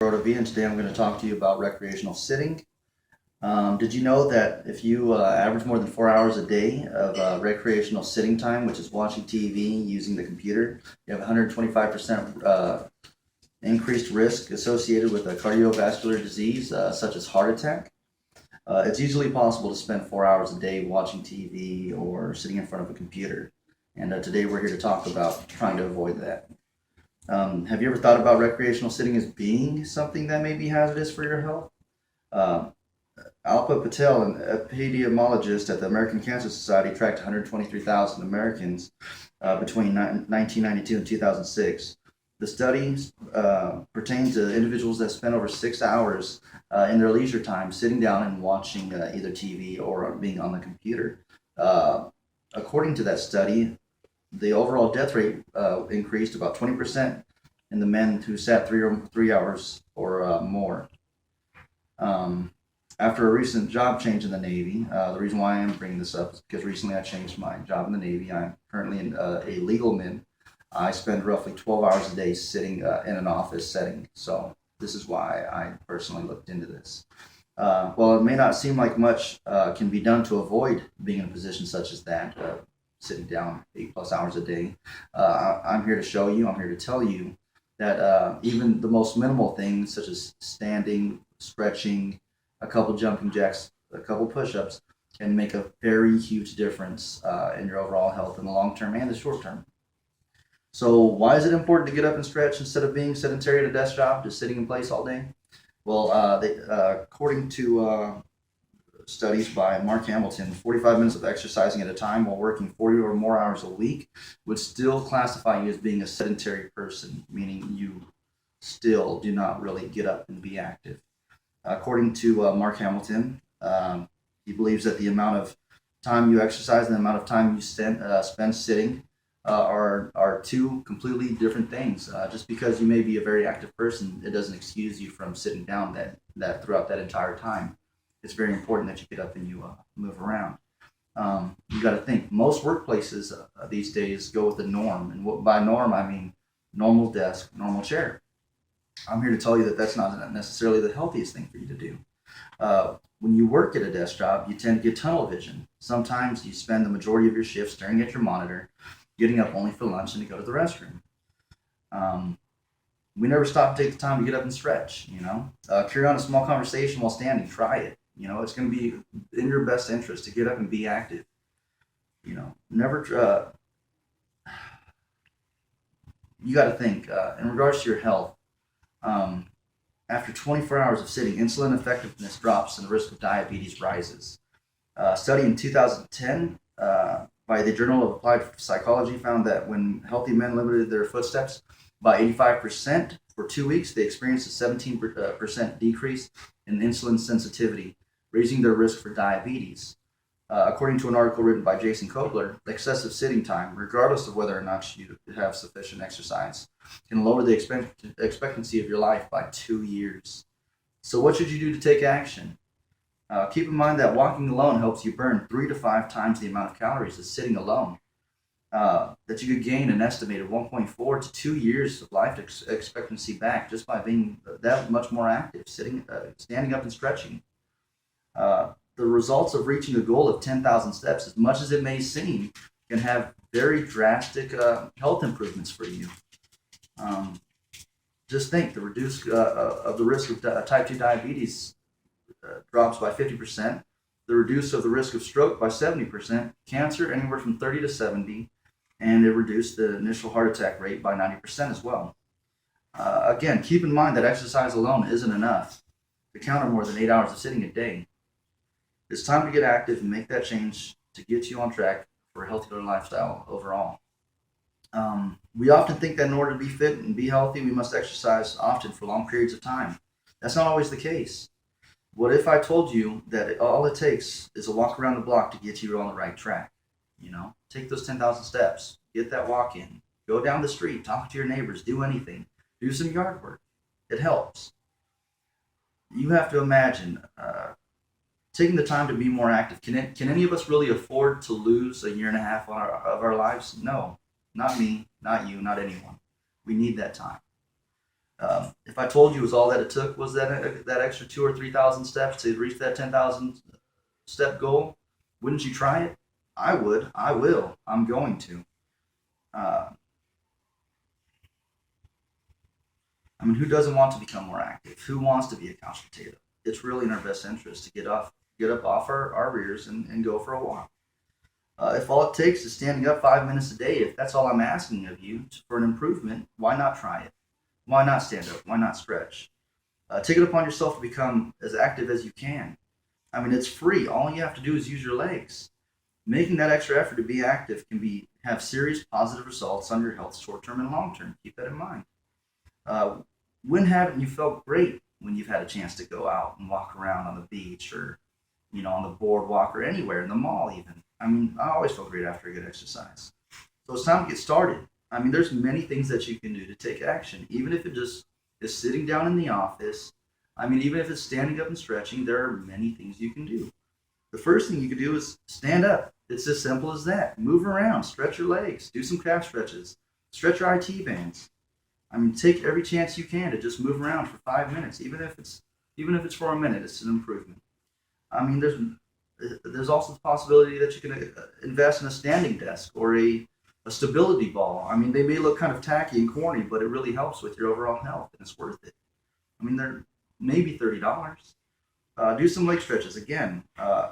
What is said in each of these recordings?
And today I'm going to talk to you about recreational sitting. Did you know that if you average more than 4 hours a day of recreational sitting time, which is watching TV using the computer, you have 125% increased risk associated with a cardiovascular disease such as heart attack? It's easily possible to spend 4 hours a day watching TV or sitting in front of a computer. And today we're here to talk about trying to avoid that. Have you ever thought about recreational sitting as being something that may be hazardous for your health? Uh, Alpa Patel, an epidemiologist at the American Cancer Society, tracked 123,000 Americans between 1992 and 2006. The study pertains to individuals that spend over 6 hours in their leisure time sitting down and watching either TV or being on the computer. According to that study, the overall death rate increased about 20% in the men who sat 3 hours or more. After a recent job change in the Navy, the reason why I am bringing this up is because recently I changed my job in the Navy. I'm currently a legal man. I spend roughly 12 hours a day sitting in an office setting. So this is why I personally looked into this. While it may not seem like much can be done to avoid being in a position such as that, sitting down 8+ hours a day, I'm here to show you, I'm here to tell you that even the most minimal things such as standing, stretching, a couple jumping jacks, a couple push-ups can make a very huge difference in your overall health in the long term and the short term. So why is it important to get up and stretch instead of being sedentary at a desk job, just sitting in place all day? Well, according to studies by Mark Hamilton, 45 minutes of exercising at a time while working 40 or more hours a week would still classify you as being a sedentary person, meaning you still do not really get up and be active. According to Mark Hamilton, he believes that the amount of time you exercise and the amount of time you spend sitting are two completely different things. Just because you may be a very active person, it doesn't excuse you from sitting down that throughout that entire time. It's very important that you get up and you move around. You got to think, most workplaces these days go with the norm. And by norm, I mean normal desk, normal chair. I'm here to tell you that that's not necessarily the healthiest thing for you to do. When you work at a desk job, you tend to get tunnel vision. Sometimes you spend the majority of your shift staring at your monitor, getting up only for lunch and to go to the restroom. We never stop to take the time to get up and stretch, carry on a small conversation while standing, try it. It's going to be in your best interest to get up and be active. Never, you got to think, in regards to your health, after 24 hours of sitting, insulin effectiveness drops and the risk of diabetes rises. A study in 2010 by the Journal of Applied Psychology found that when healthy men limited their footsteps by 85% for 2 weeks, they experienced a 17% decrease in insulin sensitivity, raising their risk for diabetes. According to an article written by Jason Kobler, excessive sitting time, regardless of whether or not you have sufficient exercise, can lower the expectancy of your life by 2 years. So what should you do to take action? Keep in mind that walking alone helps you burn 3 to 5 times the amount of calories as sitting alone. That you could gain an estimated 1.4 to 2 years of life expectancy back just by being that much more active, standing up and stretching. The results of reaching a goal of 10,000 steps, as much as it may seem, can have very drastic health improvements for you. Just think, the reduce of the risk of type 2 diabetes drops by 50%, the reduce of the risk of stroke by 70%, cancer anywhere from 30 to 70, and it reduced the initial heart attack rate by 90% as well. Again, keep in mind that exercise alone isn't enough to counter more than 8 hours of sitting a day. It's time to get active and make that change to get you on track for a healthier lifestyle overall. We often think that in order to be fit and be healthy, we must exercise often for long periods of time. That's not always the case. What if I told you that all it takes is a walk around the block to get you on the right track? Take those 10,000 steps, get that walk in, go down the street, talk to your neighbors, do anything, do some yard work. It helps. You have to imagine taking the time to be more active. Can any of us really afford to lose a year and a half of our lives? No, not me, not you, not anyone. We need that time. If I told you was all that it took was that extra 2 or 3 thousand steps to reach that 10,000 step goal, wouldn't you try it? I would. I will. I'm going to. Uh, I mean, who doesn't want to become more active? Who wants to be a couch potato? It's really in our best interest to get up off our rears and go for a walk. If all it takes is standing up 5 minutes a day, if that's all I'm asking of you for an improvement, why not try it? Why not stand up? Why not stretch? Take it upon yourself to become as active as you can. I mean, it's free. All you have to do is use your legs. Making that extra effort to be active can have serious positive results on your health, short term and long term. Keep that in mind. Uh, when haven't you felt great when you've had a chance to go out and walk around on the beach or on the boardwalk or anywhere in the mall even? I mean, I always feel great after a good exercise. So it's time to get started. I mean, there's many things that you can do to take action, even if it just is sitting down in the office. I mean, even if it's standing up and stretching, there are many things you can do. The first thing you can do is stand up. It's as simple as that. Move around, stretch your legs, do some calf stretches, stretch your IT bands. I mean, take every chance you can to just move around for 5 minutes, even if it's for a minute. It's an improvement. I mean, there's also the possibility that you can invest in a standing desk or a stability ball. I mean, they may look kind of tacky and corny, but it really helps with your overall health, and it's worth it. I mean, they're maybe $30. Do some leg stretches again.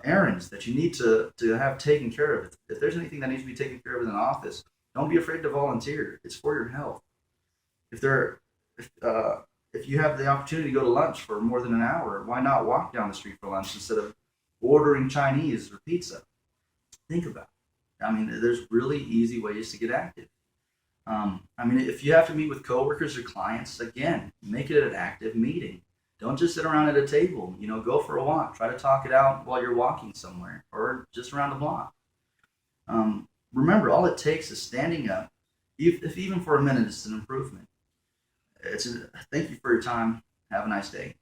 Errands that you need to have taken care of. If there's anything that needs to be taken care of in an office, don't be afraid to volunteer. It's for your health. If there, if you have the opportunity to go to lunch for more than an hour, why not walk down the street for lunch instead of ordering Chinese or pizza? Think about it. I mean, there's really easy ways to get active. I mean, if you have to meet with coworkers or clients, again, make it an active meeting. Don't just sit around at a table. Go for a walk. Try to talk it out while you're walking somewhere or just around the block. Remember, all it takes is standing up. If even for a minute, it's an improvement. Thank you for your time. Have a nice day.